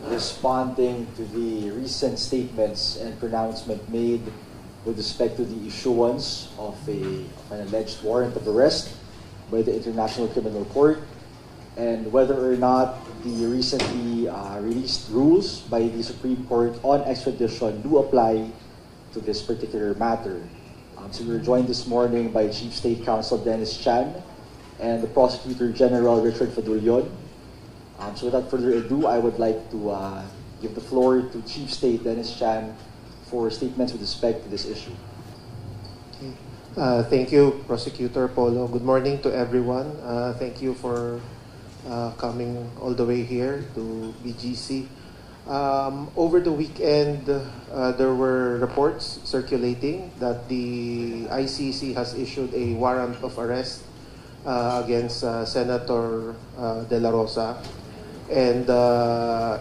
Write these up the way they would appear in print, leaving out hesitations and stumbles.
responding to the recent statements and pronouncement made with respect to the issuance of an alleged warrant of arrest by the International Criminal Court, and whether or not the recently released rules by the Supreme Court on extradition do apply to this particular matter. So we were joined this morning by Chief State Counsel Dennis Chan and the Prosecutor General Richard Fadulyon. So without further ado, I would like to give the floor to Chief State Dennis Chan for statements with respect to this issue. Thank you, Prosecutor Polo. Good morning to everyone. Thank you for coming all the way here to BGC. Over the weekend, there were reports circulating that the ICC has issued a warrant of arrest against Senator De La Rosa. And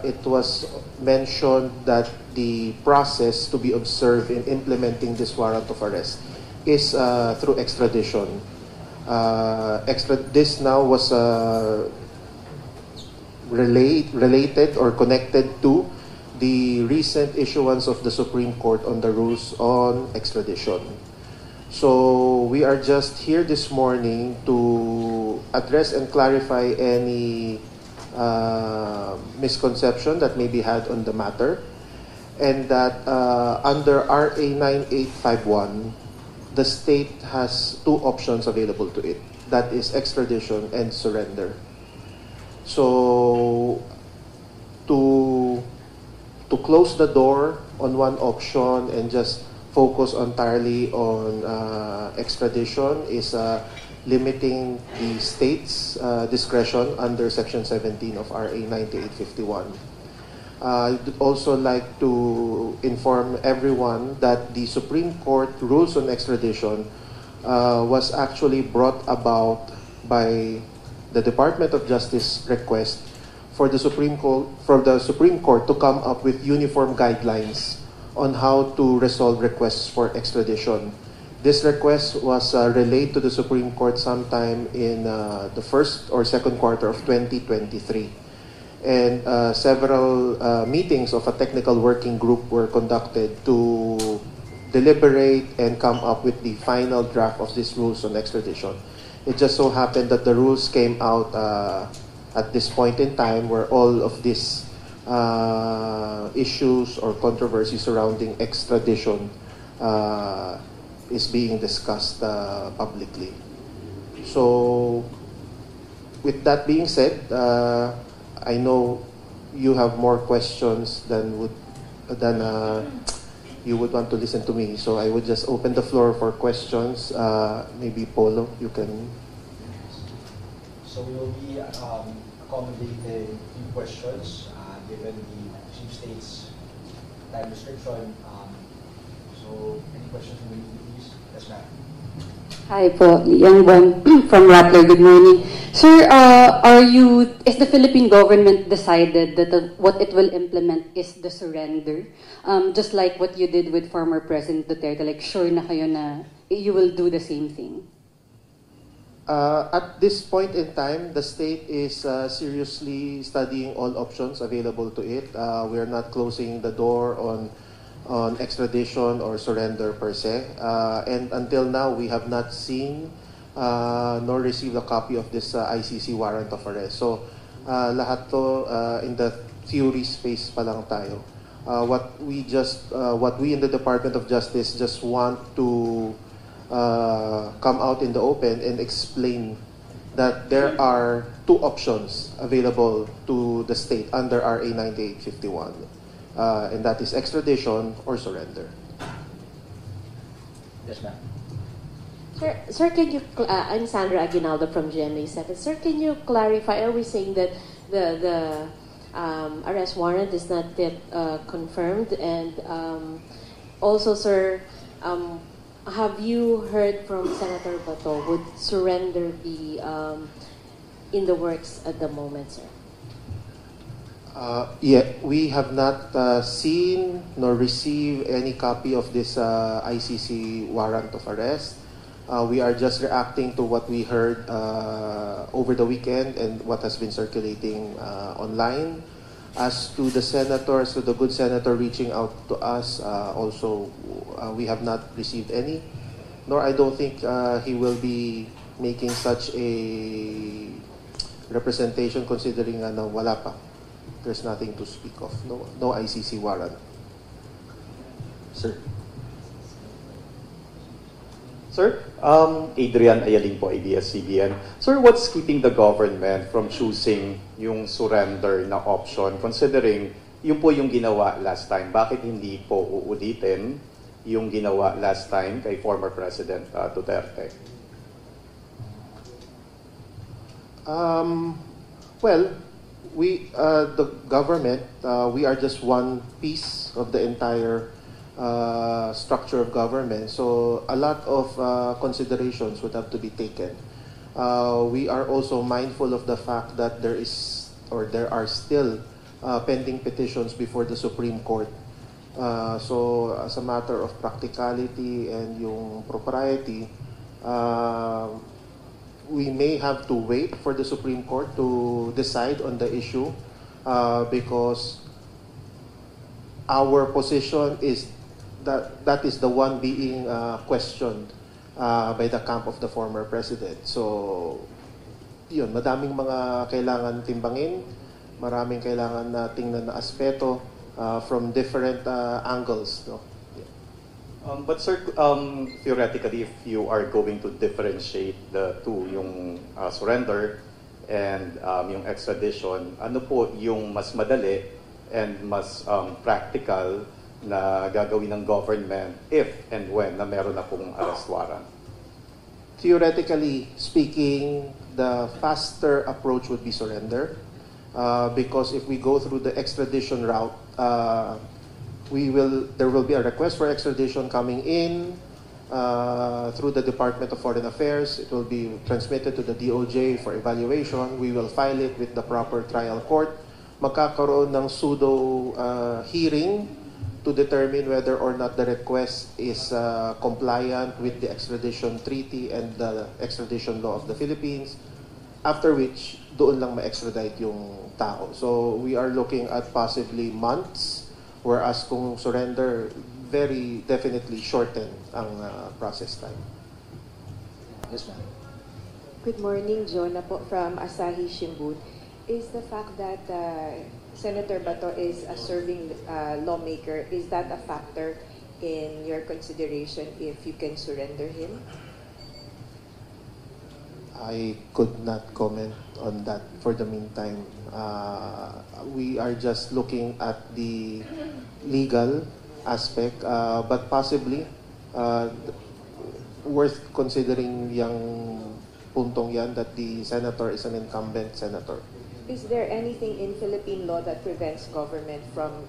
it was mentioned that the process to be observed in implementing this warrant of arrest is through extradition. This now was related or connected to the recent issuance of the Supreme Court on the rules on extradition. So we are just here this morning to address and clarify any misconception that may be had on the matter, and that under RA 9851, the state has two options available to it. That is extradition and surrender. So to close the door on one option and just focus entirely on extradition is limiting the state's discretion under Section 17 of RA 9851. I'd also like to inform everyone that the Supreme Court rules on extradition was actually brought about by the Department of Justice request for the Supreme Court to come up with uniform guidelines on how to resolve requests for extradition. This request was relayed to the Supreme Court sometime in the first or second quarter of 2023. And several meetings of a technical working group were conducted to deliberate and come up with the final draft of these rules on extradition. It just so happened that the rules came out at this point in time where all of these issues or controversies surrounding extradition is being discussed publicly. So, with that being said, I know you have more questions than you would want to listen to me. So I would just open the floor for questions. Maybe Polo, you can. So we will be accommodating a few questions given the Chief State's time restriction. So any questions from you, please? Yes, ma'am. Hi po, Young Bon from Rappler. Good morning. Sir, is the Philippine government decided that what it will implement is the surrender? Just like what you did with former President Duterte, like sure na kayo na you will do the same thing? At this point in time, the state is seriously studying all options available to it. We are not closing the door on extradition or surrender per se. And until now, we have not seen nor received a copy of this ICC warrant of arrest. So, lahat to in the theory space pa lang tayo. What we in the Department of Justice just want to come out in the open and explain that there are two options available to the state under RA 9851. And that is extradition or surrender. Yes, ma'am. Sir, can you? I'm Sandra Aguinaldo from GMA 7. Sir, can you clarify? Are we saying that the arrest warrant is not yet confirmed? And also, sir, have you heard from Senator Bato? Would surrender be in the works at the moment, sir? Yeah, we have not seen nor received any copy of this ICC warrant of arrest. We are just reacting to what we heard over the weekend and what has been circulating online. As to the senators, to the good senator reaching out to us, we have not received any, nor I don't think he will be making such a representation considering na wala pa. There's nothing to speak of. No ICC warrant. Sir. Sir, Adrian Ayaling po, ABS-CBN. Sir, what's keeping the government from choosing yung surrender na option considering yun po yung ginawa last time? Bakit hindi po uulitin yung ginawa last time kay former President Duterte? Well, the government, we are just one piece of the entire structure of government. So a lot of considerations would have to be taken. We are also mindful of the fact that there are still pending petitions before the Supreme Court. So as a matter of practicality and yung propriety, we may have to wait for the Supreme Court to decide on the issue because our position is that is the one being questioned by the camp of the former president. So, yun, madaming mga kailangan timbangin, maraming kailangan na tingnan na aspeto from different angles. No? Yeah. But sir, theoretically, if you are going to differentiate the two, yung surrender and yung extradition, ano po yung mas madali and mas practical na gagawin ng government if and when na meron na pong arrest warrant? Theoretically speaking, the faster approach would be surrender because if we go through the extradition route, there will be a request for extradition coming in through the Department of Foreign Affairs. It will be transmitted to the DOJ for evaluation. We will file it with the proper trial court. Magkakaroon ng pseudo hearing to determine whether or not the request is compliant with the extradition treaty and the extradition law of the Philippines, after which doon lang ma-extradite yung tao. So we are looking at possibly months, whereas kung surrender, very definitely shorten ang process time. Yes, ma'am. Good morning, Jonah po from Asahi Shimbun. Is the fact that Senator Bato is a serving lawmaker, is that a factor in your consideration if you can surrender him? I could not comment on that for the meantime. We are just looking at the legal aspect, but possibly worth considering yung puntong yan that the senator is an incumbent senator. Is there anything in Philippine law that prevents government from,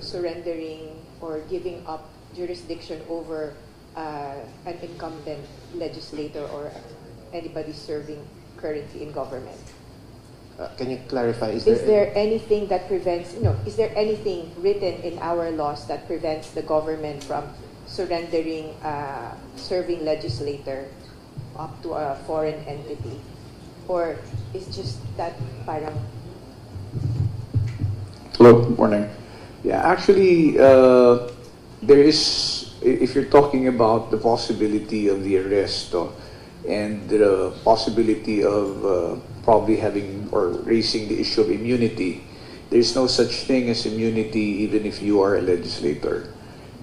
surrendering or giving up jurisdiction over an incumbent legislator or anybody serving currently in government? Can you clarify? Is there anything that prevents, is there anything written in our laws that prevents the government from surrendering serving legislator up to a foreign entity? Or is just that parang... Hello, good morning. Yeah, actually, there is, if you're talking about the possibility of the arrest and the possibility of probably having or raising the issue of immunity, there's no such thing as immunity even if you are a legislator.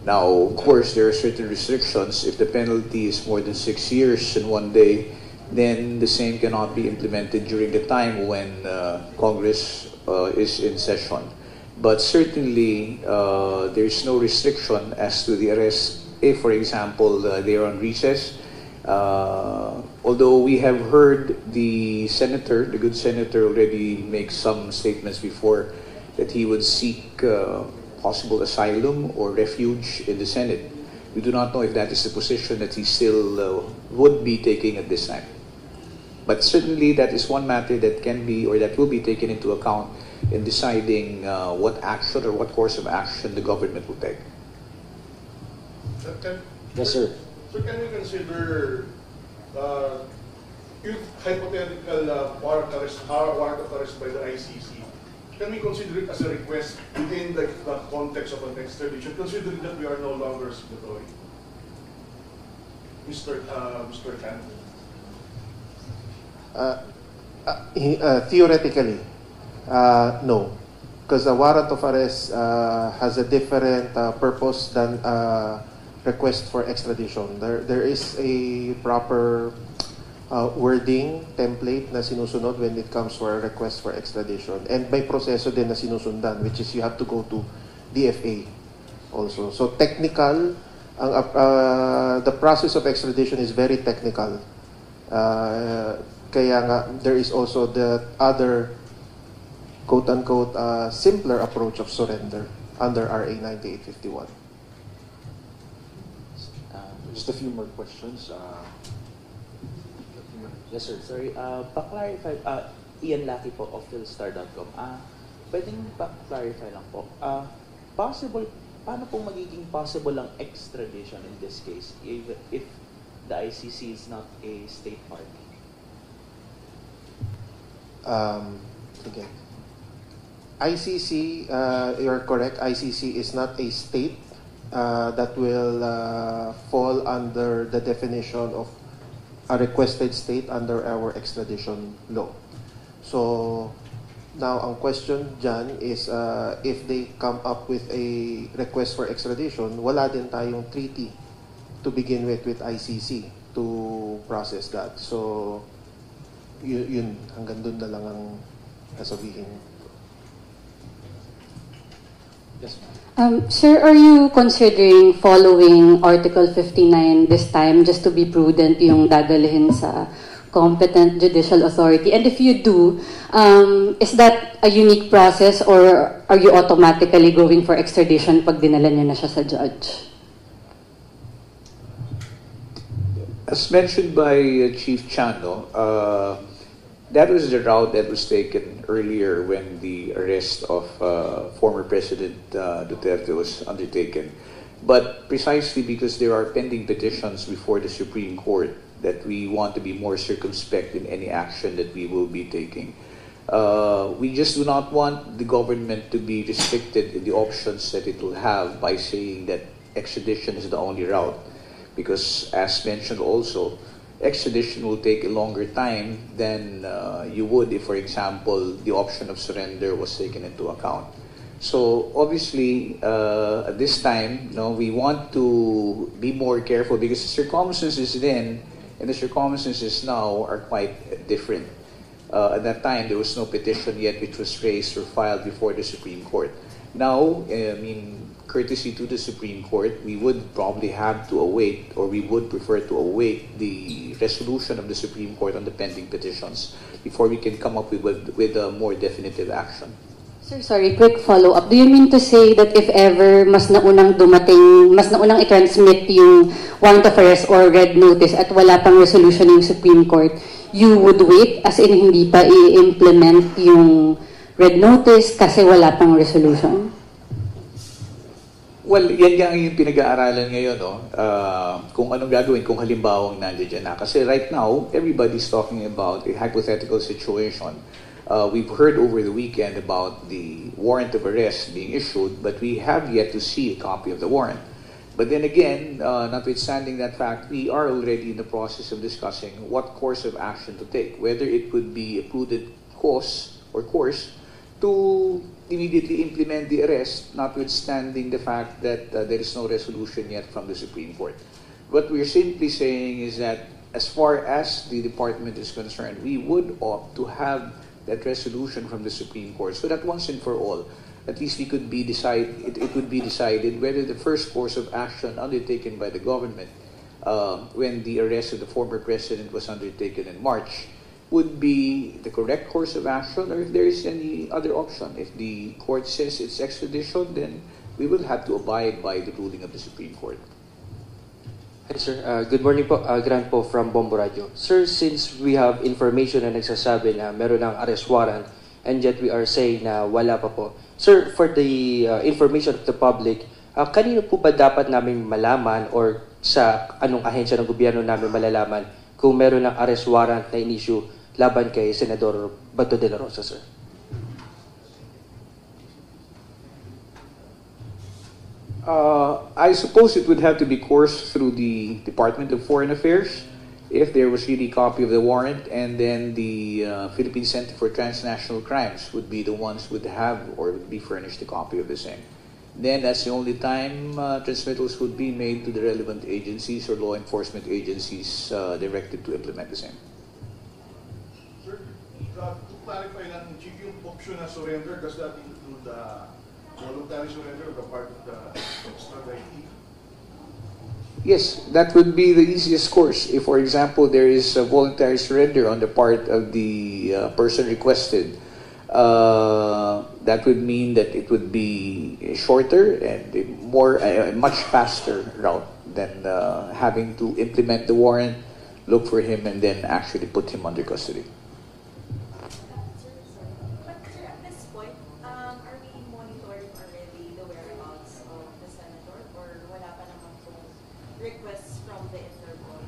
Now, of course, there are certain restrictions. If the penalty is more than 6 years in one day, then the same cannot be implemented during the time when Congress is in session. But certainly, there is no restriction as to the arrest if, for example, they are on recess. Although we have heard the senator, the good senator, already make some statements before that he would seek possible asylum or refuge in the Senate. We do not know if that is the position that he still would be taking at this time. But certainly that is one matter that can be or that will be taken into account in deciding what action or what course of action the government will take. Yes, sir. So can we consider if hypothetical warrant of arrest by the ICC can we consider it as a request within the context of an extradition, considering that we are no longer signatory? Mr. Chan. Theoretically, no. Because a warrant of arrest has a different purpose than request for extradition. There is a proper wording, template na sinusunod when it comes for a request for extradition. And may proseso din na sinusundan, which is you have to go to DFA also. So technical, the process of extradition is very technical. Kaya nga, there is also the other quote-unquote simpler approach of surrender under RA 9851. Just a few more questions. Yes, sir. Sorry, pa-clarify, Ian Lackey po of philstar.com. Pwedeng pa-clarify lang po. Possible, paano po magiging possible ang extradition in this case if the ICC is not a state party? Again, ICC, you're correct, ICC is not a state that will fall under the definition of a requested state under our extradition law. So, now ang question dyan is if they come up with a request for extradition, wala din tayong treaty to begin with ICC to process that. So, yun hanggang dun na lang ang sasabihin. Yes, ma'am. Sir, are you considering following Article 59 this time just to be prudent yung dadalhin sa competent judicial authority? And if you do, is that a unique process or are you automatically going for extradition pag dinala niyo na siya sa judge? As mentioned by Chief Chano, that was the route that was taken earlier when the arrest of former President Duterte was undertaken. But precisely because there are pending petitions before the Supreme Court that we want to be more circumspect in any action that we will be taking. We just do not want the government to be restricted in the options that it will have by saying that extradition is the only route. Because as mentioned also, extradition will take a longer time than you would if, for example, the option of surrender was taken into account. So obviously, at this time, we want to be more careful because the circumstances then and the circumstances now are quite different. At that time, there was no petition yet which was raised or filed before the Supreme Court. Now, courtesy to the Supreme Court, we would probably have to await, or we would prefer to await the resolution of the Supreme Court on the pending petitions before we can come up with a more definitive action. Sir, sorry, quick follow-up. Do you mean to say that if ever mas naunang i-transmit yung warrant of arrest or red notice at wala pang resolution yung Supreme Court, you would wait as in hindi pa i-implement yung red notice kasi wala pang resolution? Well, yan nga yung pinag-aaralan ngayon, kung anong gagawin kung halimbawa nandiyan na. Kasi right now, everybody's talking about a hypothetical situation. We've heard over the weekend about the warrant of arrest being issued, but we have yet to see a copy of the warrant. But then again, notwithstanding that fact, we are already in the process of discussing what course of action to take, whether it could be a prudent course to immediately implement the arrest, notwithstanding the fact that there is no resolution yet from the Supreme Court. What we're simply saying is that as far as the department is concerned, we would opt to have that resolution from the Supreme Court so that once and for all, at least it could be decided whether the first course of action undertaken by the government when the arrest of the former president was undertaken in March would be the correct course of action, or if there is any other option. If the court says it's extradition, then we will have to abide by the ruling of the Supreme Court. Hi sir, good morning po, Grant po from Bombo Radio. Sir, since we have information na nagsasabi na meron ng arrest warrant and yet we are saying na wala pa po. Sir, for the information of the public, kanino po ba dapat namin malaman or sa anong ahensya ng gobyerno namin malalaman kung meron ng arrest warrant na in-issue laban kay Senador Bato de la Rosa, sir? I suppose it would have to be coursed through the Department of Foreign Affairs if there was really a copy of the warrant, and then the Philippine Center for Transnational Crimes would be the ones who would have or would be furnished a copy of the same. Then that's the only time transmittals would be made to the relevant agencies or law enforcement agencies directed to implement the same. Sir, to clarify lang, Chief, yung option na surrender, does that include voluntary surrender on the part of the extraditee? Yes, that would be the easiest course. If, for example, there is a voluntary surrender on the part of the person requested, that would mean that it would be shorter and a much faster route than having to implement the warrant, look for him, and then actually put him under custody. But sir, at this point, are we monitoring already the whereabouts of the senator, or wala pa naman po requests from the Interpol?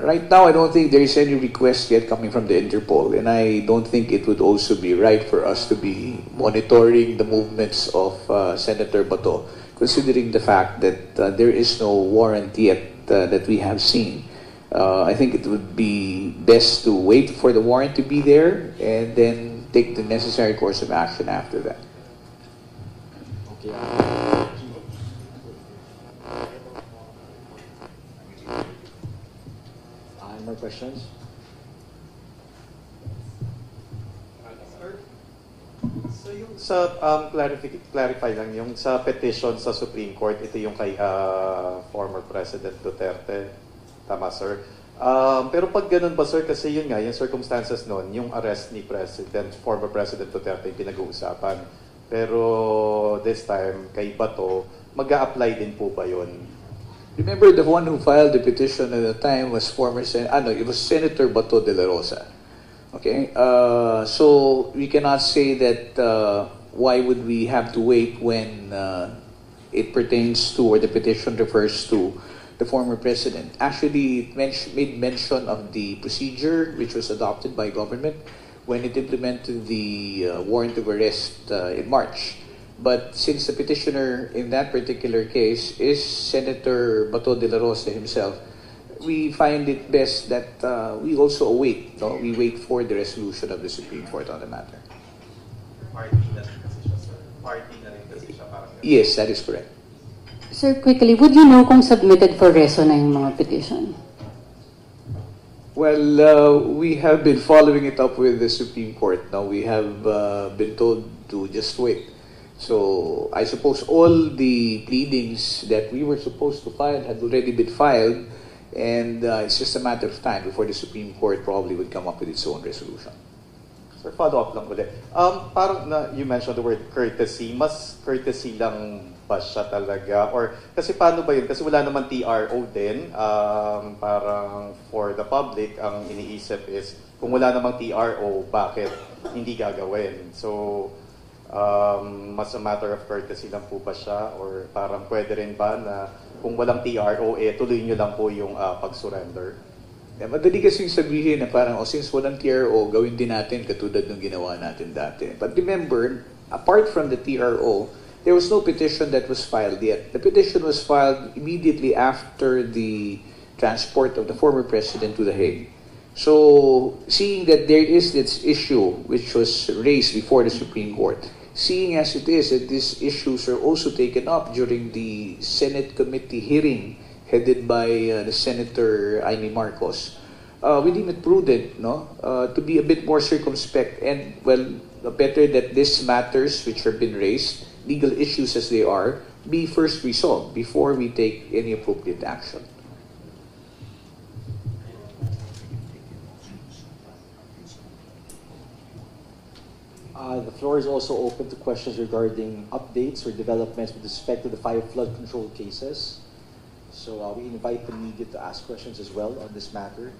Right now, I don't think there is any request yet coming from the Interpol, and I don't think it would also be right for us to be monitoring the movements of Senator Bato, considering the fact that there is no warrant yet that we have seen. I think it would be best to wait for the warrant to be there and then take the necessary course of action after that. Okay. Any more questions? So yung sa clarify lang yung sa petition sa Supreme Court, ito yung kay former President Duterte, tama sir? Pero pag ganun ba sir, kasi yun nga, yung circumstances noon, yung arrest ni former President Duterte yung pinag-uusapan. Pero this time, kay Bato, mag-a-apply din po ba yun? Remember, the one who filed the petition at the time was it was Senator Bato de la Rosa. Okay, so we cannot say that why would we have to wait when it pertains to or the petition refers to the former president. Actually, it made mention of the procedure which was adopted by government when it implemented the warrant of arrest in March. But since the petitioner in that particular case is Senator Bato de la Rosa himself, we find it best that we also await, we wait for the resolution of the Supreme Court on the matter. Yes, that is correct. Sir, quickly, would you know kung submitted for reso na yung mga petition? Well, we have been following it up with the Supreme Court. Now we have been told to just wait. So I suppose all the pleadings that we were supposed to file had already been filed, and it's just a matter of time before the Supreme Court probably would come up with its own resolution. Sir, follow-up lang ulit. Parang you mentioned the word courtesy. Mas courtesy lang ba siya talaga? Or, kasi paano ba yun? Kasi wala naman TRO din. Parang for the public, ang iniisip is, kung wala namang TRO, bakit hindi gagawin? So, mas a matter of courtesy lang po ba siya? Or parang pwede rin ba na kung walang TRO, tuloy nyo lang po yung pag-surrender? Madali kasing sabihin na parang, since walang TRO, gawin din natin katulad ng ginawa natin dati. But remember, apart from the TRO, there was no petition that was filed yet. The petition was filed immediately after the transport of the former president to The Hague. So, seeing that there is this issue which was raised before the Supreme Court, seeing as it is that these issues are also taken up during the Senate committee hearing headed by the Senator Amy Marcos, we deem it prudent, to be a bit more circumspect and, better that these matters which have been raised, legal issues as they are, be first resolved before we take any appropriate action. The floor is also open to questions regarding updates or developments with respect to the 5 flood control cases. So we invite the media to ask questions as well on this matter.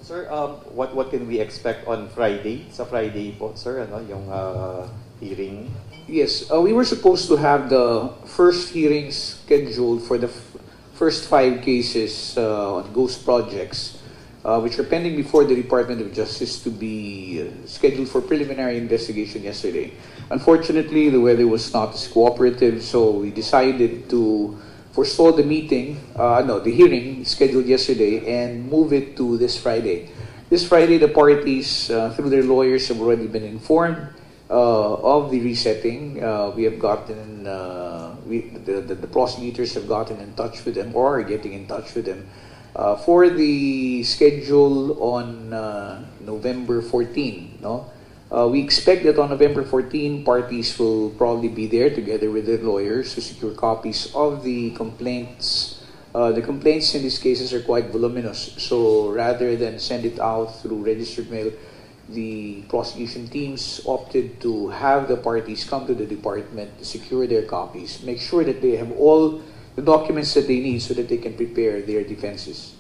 Sir, what can we expect on Friday? Sa Friday po, sir, yung hearing? Yes, we were supposed to have the first hearing scheduled for the first 5 cases on ghost projects, which are pending before the Department of Justice to be scheduled for preliminary investigation yesterday. Unfortunately, the weather was not as cooperative, so we decided to forestall the the hearing scheduled yesterday and move it to this Friday. This Friday, the parties, through their lawyers, have already been informed of the resetting. We have gotten, the prosecutors have gotten in touch with them or are getting in touch with them for the schedule on November 14. No? We expect that on November 14, parties will probably be there together with their lawyers to secure copies of the complaints. The complaints in these cases are quite voluminous, so rather than send it out through registered mail, the prosecution teams opted to have the parties come to the department to secure their copies, make sure that they have all the documents that they need so that they can prepare their defenses.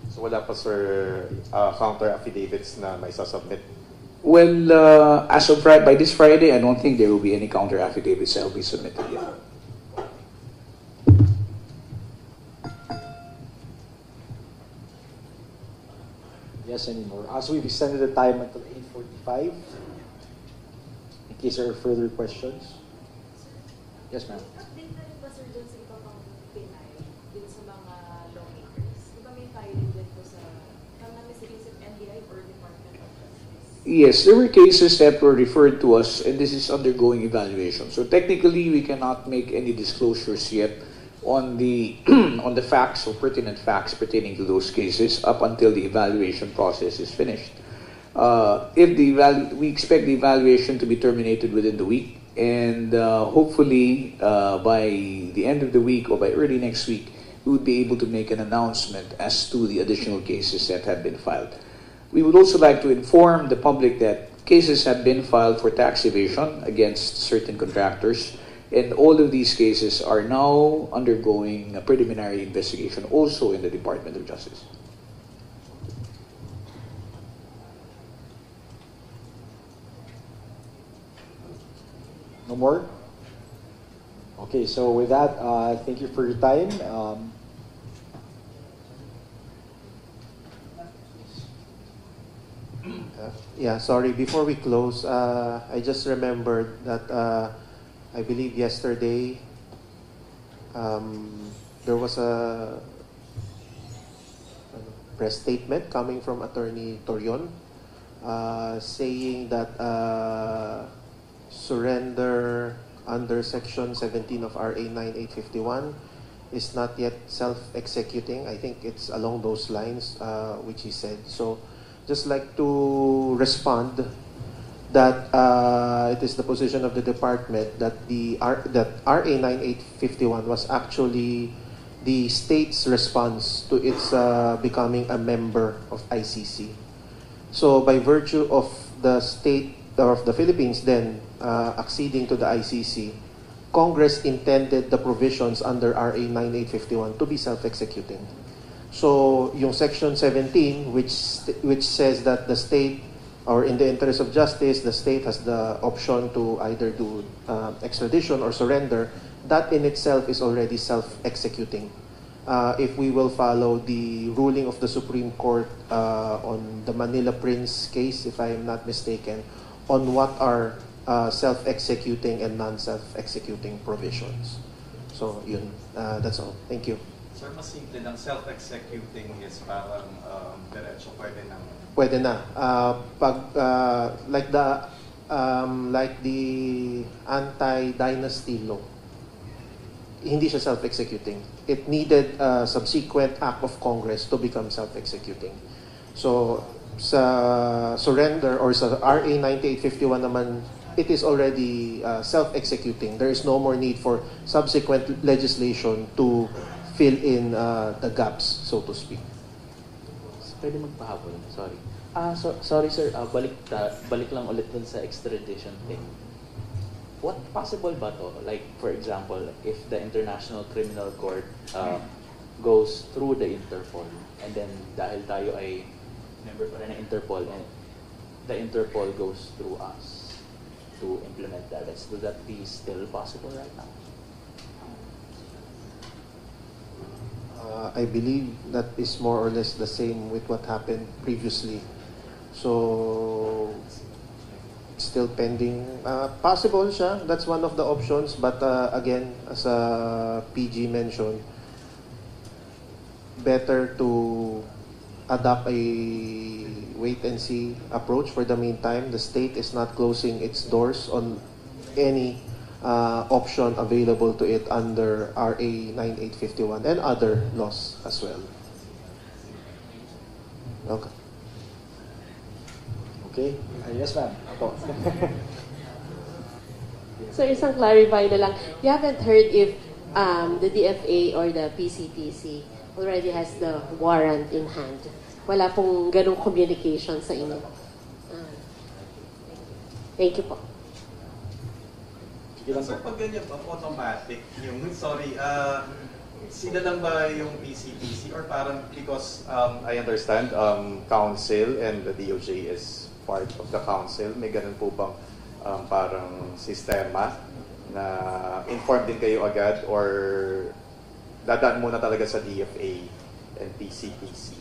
So wala pa, sir, counter affidavits na may sasubmit? Well, as of by this Friday, I don't think there will be any counter affidavits that will be submitted yet. Yes, anymore. As we've extended the time until 8:45, in case there are further questions. Yes, ma'am. Update na rin ba, sir, dun sa iba pang Pinay, dun sa mga lawmakers? Di ba may filing din po sa, kung namin sa NBI or Department of Justice? Yes, there were cases that were referred to us, and this is undergoing evaluation. So technically, we cannot make any disclosures yet on the on the facts or pertinent facts pertaining to those cases up until the evaluation process is finished. We expect the evaluation to be terminated within the week, and hopefully by the end of the week or by early next week, we would be able to make an announcement as to the additional cases that have been filed. We would also like to inform the public that cases have been filed for tax evasion against certain contractors, and all of these cases are now undergoing a preliminary investigation also in the Department of Justice. No more? Okay, so with that, thank you for your time. Yeah, sorry, before we close, I just remembered that I believe yesterday there was a press statement coming from Attorney Torion saying that surrender under Section 17 of RA 9851 is not yet self-executing. I think it's along those lines, which he said. So, just like to respond that it is the position of the department that that RA 9851 was actually the state's response to its becoming a member of ICC. So by virtue of the state of the Philippines then acceding to the ICC, Congress intended the provisions under RA 9851 to be self-executing. So yung Section 17, which says that the state, or in the interest of justice, the state has the option to either do extradition or surrender, that in itself is already self-executing. If we will follow the ruling of the Supreme Court on the Manila Prince case, if I am not mistaken, on what are self-executing and non-self-executing provisions. So yun, that's all. Thank you. Sir, mas simple lang, self-executing is parang diretso, pwede na. Pwede na. Like the anti-dynasty law, hindi siya self-executing. It needed a subsequent act of Congress to become self-executing. So, sa surrender or sa RA 9851 naman, it is already self-executing. There is no more need for subsequent legislation to fill in the gaps, so to speak. Pwede magpahabol, sorry. Sorry sir, balik lang ulit dun sa extradition thing. What possible ba to? Like, for example, if the International Criminal Court goes through the Interpol, and then dahil tayo ay member pa rin ng Interpol, and the Interpol goes through us to implement that, would that be still possible right now? I believe that is more or less the same with what happened previously. So, it's still pending. Possible siya, that's one of the options, but again, as PG mentioned, better to adopt a wait and see approach for the meantime. The state is not closing its doors on any option available to it under RA 9851 and other laws as well. Okay. Okay? Yes, ma'am. Ako. So isang clarify na lang, you haven't heard if the DFA or the PCTC already has the warrant in hand. Wala pong ganong communication sa inyo. Thank you po. Sige lang po. Sir, pag ganyan ba, automatic yung, sorry, sila lang ba yung PCTC or parang because I understand council and the DOJ is part of the council. May ganun po bang parang sistema na informed din kayo agad or dadaan muna talaga sa DFA and PCTC?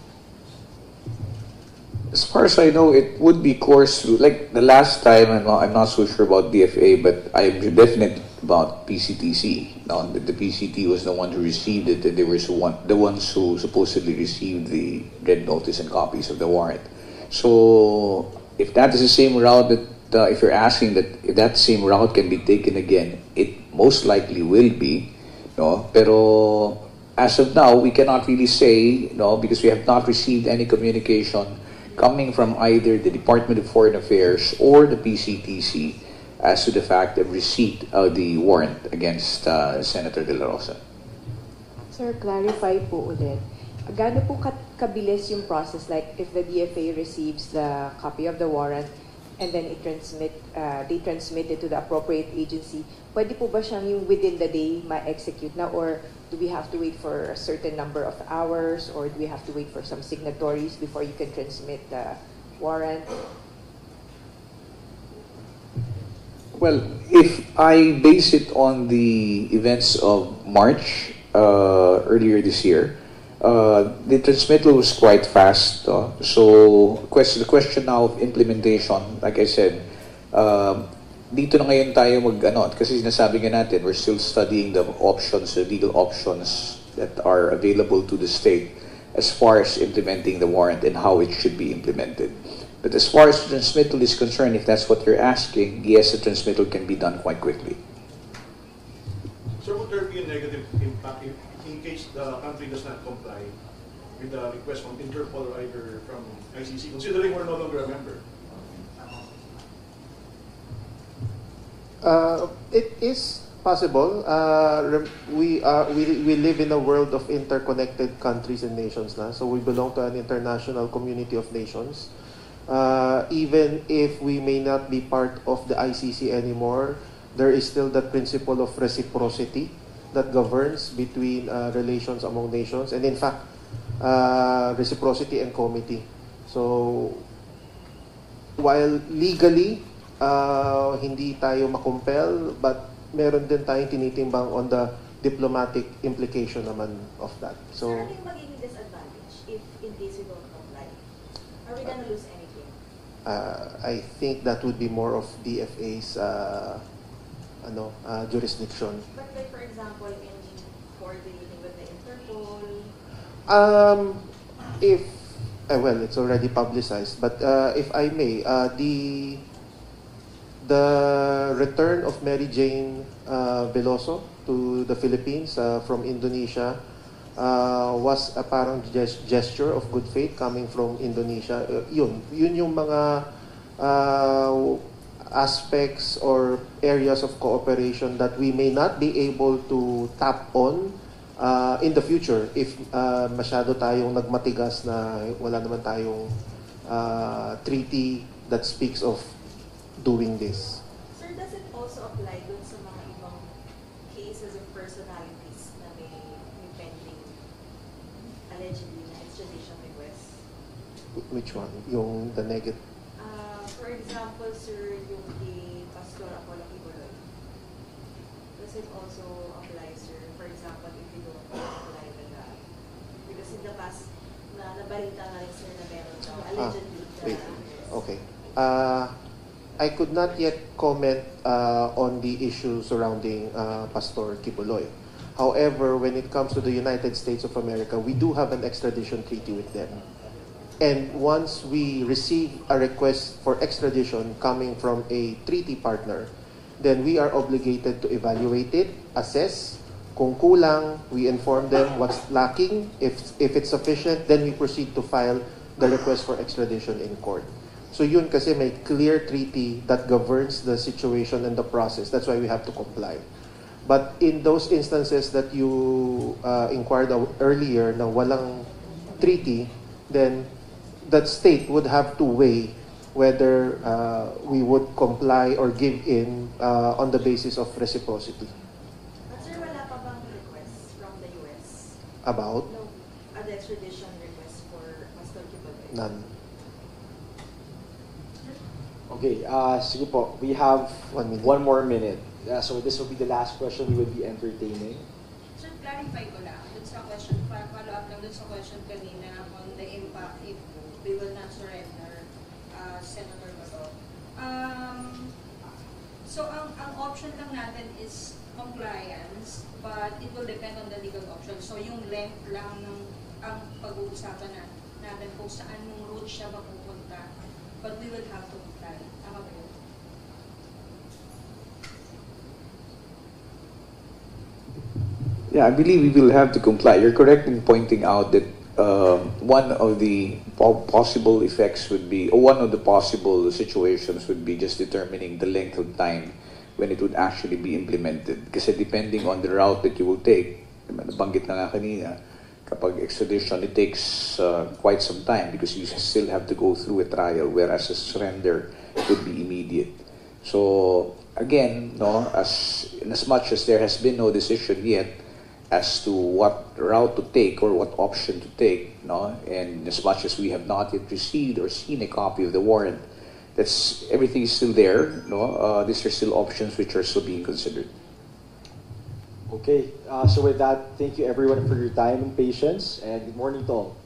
As far as I know, it would be coursed through. Like the last time, I'm not so sure about DFA, but I'm definite about PCTC. Now, the PCT was the one who received it, and they were the ones who supposedly received the red notice and copies of the warrant. So, if that is the same route that, if you're asking that if that same route can be taken again, it most likely will be. No, pero as of now, we cannot really say, no, because we have not received any communication coming from either the Department of Foreign Affairs or the PCTC as to the fact of receipt of the warrant against Senator De La Rosa. Sir, clarify po ulit. Gaano po kabilis yung process? Like, if the DFA receives the copy of the warrant and then they transmit it to the appropriate agency, pwede po ba siyang yung within the day ma-execute na, or do we have to wait for a certain number of hours, or do we have to wait for some signatories before you can transmit the warrant? Well, if I base it on the events of March earlier this year, the transmittal was quite fast. So the question now of implementation, like I said, dito na ngayon tayo kasi sinasabi nga natin, we're still studying the options, the legal options that are available to the state as far as implementing the warrant and how it should be implemented. But as far as the transmittal is concerned, if that's what you're asking, yes, the transmittal can be done quite quickly. Sir, would there be a negative impact in case the country does not comply with the request from Interpol or either from ICC, considering we're no longer a member? It is possible. We live in a world of interconnected countries and nations na. So we belong to an international community of nations. Even if we may not be part of the ICC anymore, there is still that principle of reciprocity that governs between relations among nations, and in fact, reciprocity and comity. So while legally hindi tayo makumpel, but meron din tayong tinitimbang on the diplomatic implication naman of that. So, ano yung magiging disadvantage if in case we don't comply? Are we gonna lose anything? I think that would be more of DFA's jurisdiction. But like for example, in coordinating with the Interpol? Well, it's already publicized, but if I may, the return of Mary Jane Veloso to the Philippines from Indonesia was a parang gesture of good faith coming from Indonesia. Yun yung mga aspects or areas of cooperation that we may not be able to tap on in the future if masyado tayong nagmatigas na wala naman tayong treaty that speaks of doing this. Sir, does it also apply dun sa mga ibang cases of personalities na may pending allegedly na extradition request? Which one? Yung the negative? For example, sir, yung kay Pastor Apollo Kibuloy. Does it also apply, sir? For example, if you don't comply with that? Because in the past, nabalita nga rin, sir, na meron daw allegedly Wait. Okay. I could not yet comment on the issue surrounding Pastor Kibuloy. However, when it comes to the United States of America, we do have an extradition treaty with them. And once we receive a request for extradition coming from a treaty partner, then we are obligated to evaluate it, assess. Kung kulang, we inform them what's lacking. If it's sufficient, then we proceed to file the request for extradition in court. So yun kasi may clear treaty that governs the situation and the process. That's why we have to comply. But in those instances that you inquired earlier na walang treaty, then that state would have to weigh whether we would comply or give in on the basis of reciprocity. But sir, wala pa bang request from the US? About? No, an extradition request for Pastor Kibuloy? None. Okay, sige po. We have 1 minute. one more minute. So this will be the last question we will be entertaining. Sir, clarify ko lang dun sa question, follow up lang dun sa question kanina on the impact if we will not surrender, Senator Bato. So ang option lang natin is compliance, but it will depend on the legal option. So yung length lang ng ang pag-uusapan natin kung saan yung route siya mapupunta, but we will have to comply. Tama ba yun? Yeah, I believe we will have to comply. You're correct in pointing out that one of the possible effects would be, or one of the possible situations would be just determining the length of time when it would actually be implemented. Kasi depending on the route that you will take, nabanggit na nga kanina, kapag extradition, it takes quite some time because you still have to go through a trial, whereas a surrender would be immediate. So again, no, in as much as there has been no decision yet as to what route to take or what option to take, no, and as much as we have not yet received or seen a copy of the warrant, that's everything is still there. No, these are still options which are still being considered. Okay, so with that, thank you everyone for your time and patience, and good morning to all.